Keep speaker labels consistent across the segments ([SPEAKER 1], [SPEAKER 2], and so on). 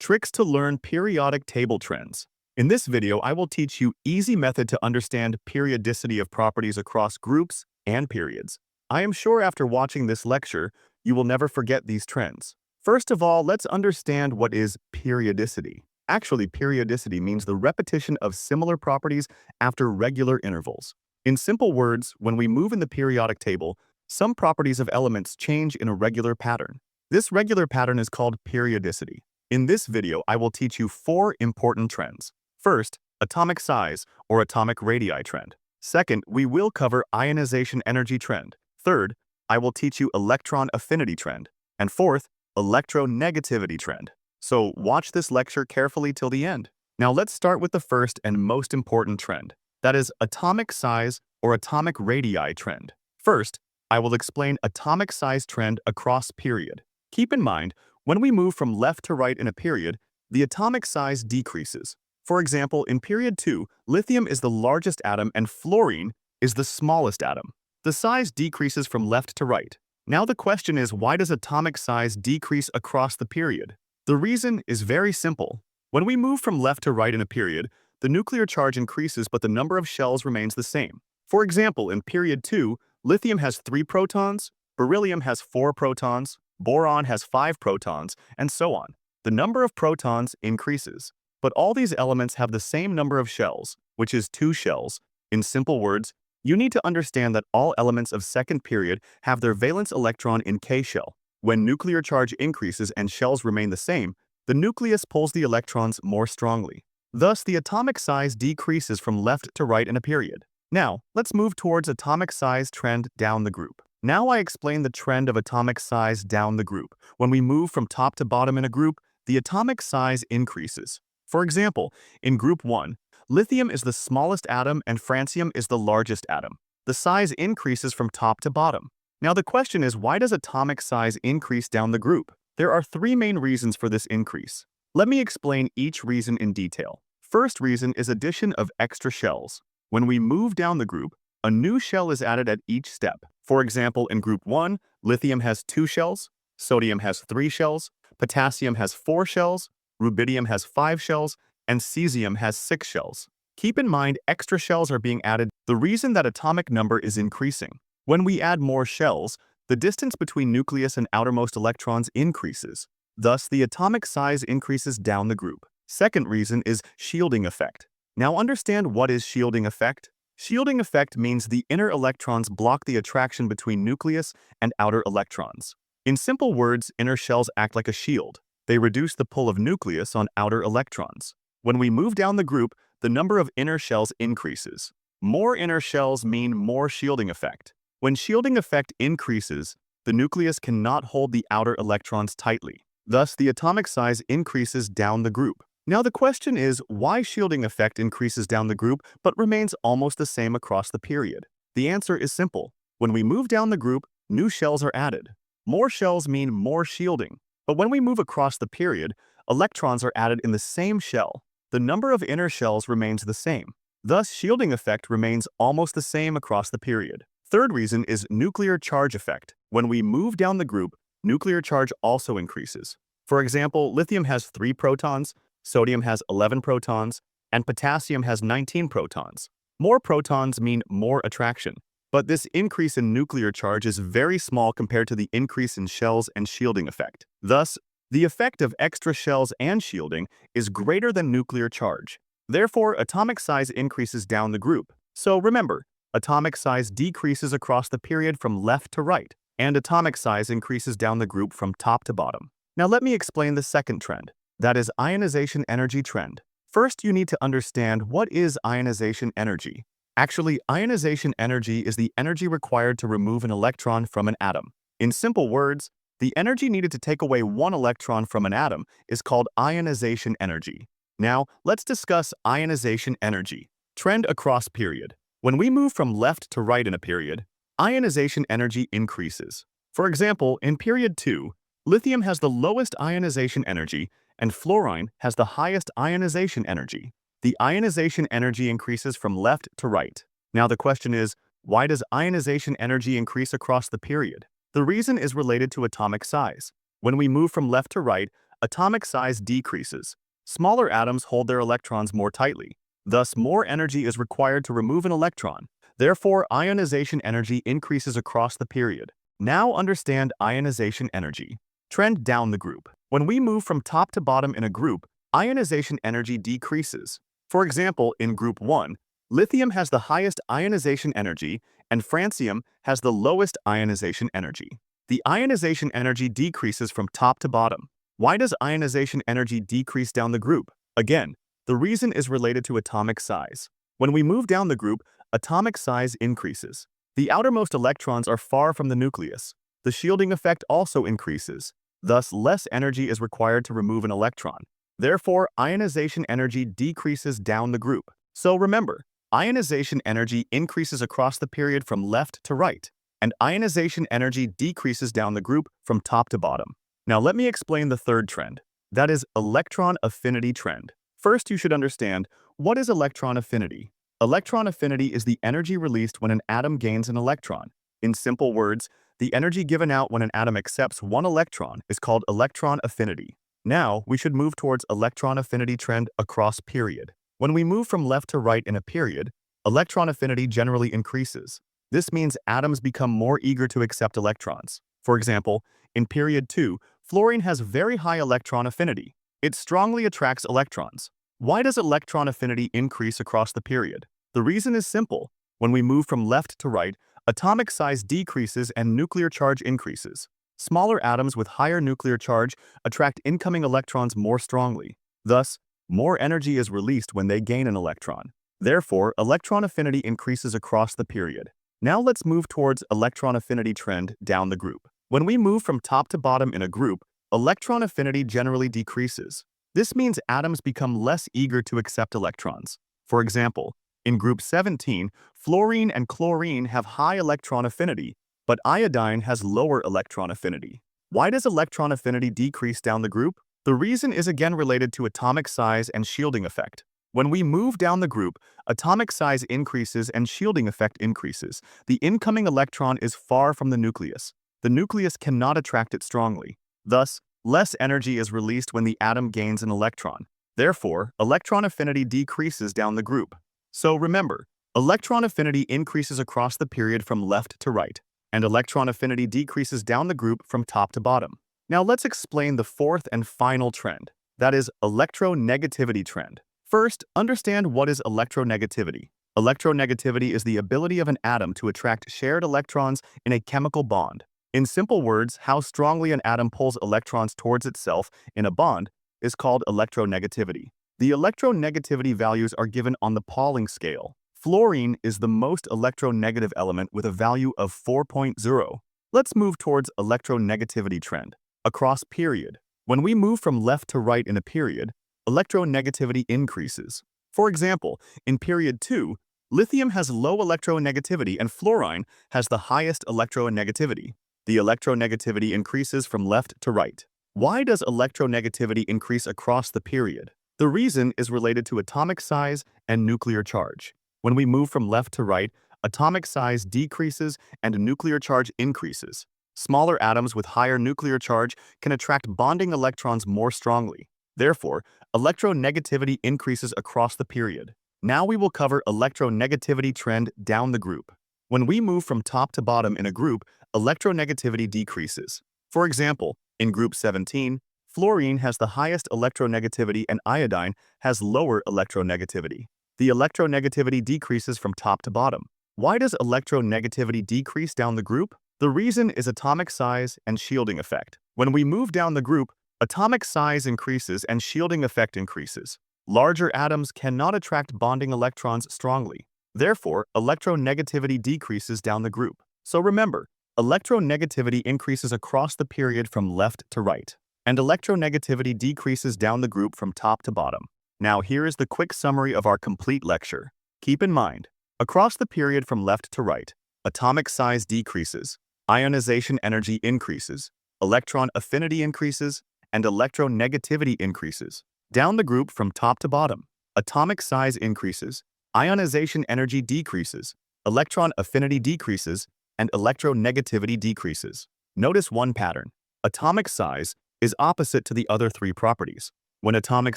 [SPEAKER 1] Tricks to learn periodic table trends. In this video, I will teach you easy method to understand periodicity of properties across groups and periods. I am sure after watching this lecture, you will never forget these trends. First of all, let's understand what is periodicity. Actually, periodicity means the repetition of similar properties after regular intervals. In simple words, when we move in the periodic table, some properties of elements change in a regular pattern. This regular pattern is called periodicity. In this video, I will teach you 4 important trends. First, atomic size or atomic radii trend. Second, we will cover ionization energy trend. Third, I will teach you electron affinity trend. And fourth, electronegativity trend. So watch this lecture carefully till the end. Now let's start with the first and most important trend. That is atomic size or atomic radii trend. First, I will explain atomic size trend across period. Keep in mind, when we move from left to right in a period, the atomic size decreases. For example, in period 2, lithium is the largest atom and fluorine is the smallest atom. The size decreases from left to right. Now the question is, why does atomic size decrease across the period? The reason is very simple. When we move from left to right in a period, the nuclear charge increases but the number of shells remains the same. For example, in period 2, lithium has 3 protons, beryllium has 4 protons, boron has 5 protons, and so on. The number of protons increases. But all these elements have the same number of shells, which is 2 shells. In simple words, you need to understand that all elements of second period have their valence electron in K shell. When nuclear charge increases and shells remain the same, the nucleus pulls the electrons more strongly. Thus, the atomic size decreases from left to right in a period. Now, let's move towards atomic size trend down the group. Now I explain the trend of atomic size down the group. When we move from top to bottom in a group, the atomic size increases. For example, in group 1, lithium is the smallest atom and francium is the largest atom. The size increases from top to bottom. Now the question is, why does atomic size increase down the group? There are 3 main reasons for this increase. Let me explain each reason in detail. First reason is addition of extra shells. When we move down the group, a new shell is added at each step. For example, in group 1, lithium has 2 shells, sodium has 3 shells, potassium has 4 shells, rubidium has 5 shells, and cesium has 6 shells. Keep in mind, extra shells are being added. The reason that atomic number is increasing. When we add more shells, the distance between nucleus and outermost electrons increases. Thus, the atomic size increases down the group. Second reason is shielding effect. Now understand what is shielding effect. Shielding effect means the inner electrons block the attraction between nucleus and outer electrons. In simple words, inner shells act like a shield. They reduce the pull of nucleus on outer electrons. When we move down the group, the number of inner shells increases. More inner shells mean more shielding effect. When shielding effect increases, the nucleus cannot hold the outer electrons tightly. Thus, the atomic size increases down the group. Now the question is, why shielding effect increases down the group but remains almost the same across the period? The answer is simple. When we move down the group, new shells are added. More shells mean more shielding. But when we move across the period, electrons are added in the same shell. The number of inner shells remains the same. Thus, shielding effect remains almost the same across the period. Third reason is nuclear charge effect. When we move down the group, nuclear charge also increases. For example, lithium has 3 protons, sodium has 11 protons, and potassium has 19 protons. More protons mean more attraction. But this increase in nuclear charge is very small compared to the increase in shells and shielding effect. Thus, the effect of extra shells and shielding is greater than nuclear charge. Therefore, atomic size increases down the group. So remember, atomic size decreases across the period from left to right, and atomic size increases down the group from top to bottom. Now let me explain the second trend. That is ionization energy trend. First, you need to understand what is ionization energy. Actually, ionization energy is the energy required to remove an electron from an atom. In simple words, the energy needed to take away one electron from an atom is called ionization energy. Now, let's discuss ionization energy. Trend across period. When we move from left to right in a period, ionization energy increases. For example, in period 2, lithium has the lowest ionization energy and fluorine has the highest ionization energy. The ionization energy increases from left to right. Now the question is, why does ionization energy increase across the period? The reason is related to atomic size. When we move from left to right, atomic size decreases. Smaller atoms hold their electrons more tightly. Thus, more energy is required to remove an electron. Therefore, ionization energy increases across the period. Now understand ionization energy. Trend down the group. When we move from top to bottom in a group, ionization energy decreases. For example, in group 1, lithium has the highest ionization energy and francium has the lowest ionization energy. The ionization energy decreases from top to bottom. Why does ionization energy decrease down the group? Again, the reason is related to atomic size. When we move down the group, atomic size increases. The outermost electrons are far from the nucleus. The shielding effect also increases. Thus, less energy is required to remove an electron. Therefore, ionization energy decreases down the group. So remember, ionization energy increases across the period from left to right, and ionization energy decreases down the group from top to bottom. Now let me explain the third trend. That is electron affinity trend. First, you should understand, what is electron affinity? Electron affinity is the energy released when an atom gains an electron. In simple words, the energy given out when an atom accepts one electron is called electron affinity. Now, we should move towards electron affinity trend across period. When we move from left to right in a period, electron affinity generally increases. This means atoms become more eager to accept electrons. For example, in period 2, fluorine has very high electron affinity. It strongly attracts electrons. Why does electron affinity increase across the period? The reason is simple. When we move from left to right, atomic size decreases and nuclear charge increases. Smaller atoms with higher nuclear charge attract incoming electrons more strongly. Thus, more energy is released when they gain an electron. Therefore, electron affinity increases across the period. Now let's move towards electron affinity trend down the group. When we move from top to bottom in a group, electron affinity generally decreases. This means atoms become less eager to accept electrons. For example, in group 17, fluorine and chlorine have high electron affinity, but iodine has lower electron affinity. Why does electron affinity decrease down the group? The reason is again related to atomic size and shielding effect. When we move down the group, atomic size increases and shielding effect increases. The incoming electron is far from the nucleus. The nucleus cannot attract it strongly. Thus, less energy is released when the atom gains an electron. Therefore, electron affinity decreases down the group. So remember, electron affinity increases across the period from left to right, and electron affinity decreases down the group from top to bottom. Now let's explain the fourth and final trend, that is electronegativity trend. First, understand what is electronegativity. Electronegativity is the ability of an atom to attract shared electrons in a chemical bond. In simple words, how strongly an atom pulls electrons towards itself in a bond is called electronegativity. The electronegativity values are given on the Pauling scale. Fluorine is the most electronegative element with a value of 4.0. Let's move towards electronegativity trend. Across period. When we move from left to right in a period, electronegativity increases. For example, in period 2, lithium has low electronegativity and fluorine has the highest electronegativity. The electronegativity increases from left to right. Why does electronegativity increase across the period? The reason is related to atomic size and nuclear charge. When we move from left to right, atomic size decreases and nuclear charge increases. Smaller atoms with higher nuclear charge can attract bonding electrons more strongly. Therefore, electronegativity increases across the period. Now we will cover electronegativity trend down the group. When we move from top to bottom in a group, electronegativity decreases. For example, in group 17, fluorine has the highest electronegativity and iodine has lower electronegativity. The electronegativity decreases from top to bottom. Why does electronegativity decrease down the group? The reason is atomic size and shielding effect. When we move down the group, atomic size increases and shielding effect increases. Larger atoms cannot attract bonding electrons strongly. Therefore, electronegativity decreases down the group. So remember, electronegativity increases across the period from left to right, and electronegativity decreases down the group from top to bottom. Now here is the quick summary of our complete lecture. Keep in mind, across the period from left to right, atomic size decreases, ionization energy increases, electron affinity increases, and electronegativity increases. Down the group from top to bottom, atomic size increases, ionization energy decreases, electron affinity decreases, and electronegativity decreases. Notice one pattern. Atomic size is opposite to the other three properties. When atomic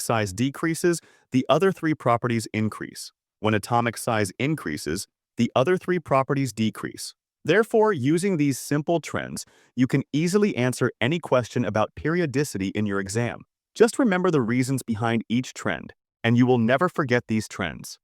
[SPEAKER 1] size decreases, the other three properties increase. When atomic size increases, the other three properties decrease. Therefore, using these simple trends, you can easily answer any question about periodicity in your exam. Just remember the reasons behind each trend, and you will never forget these trends.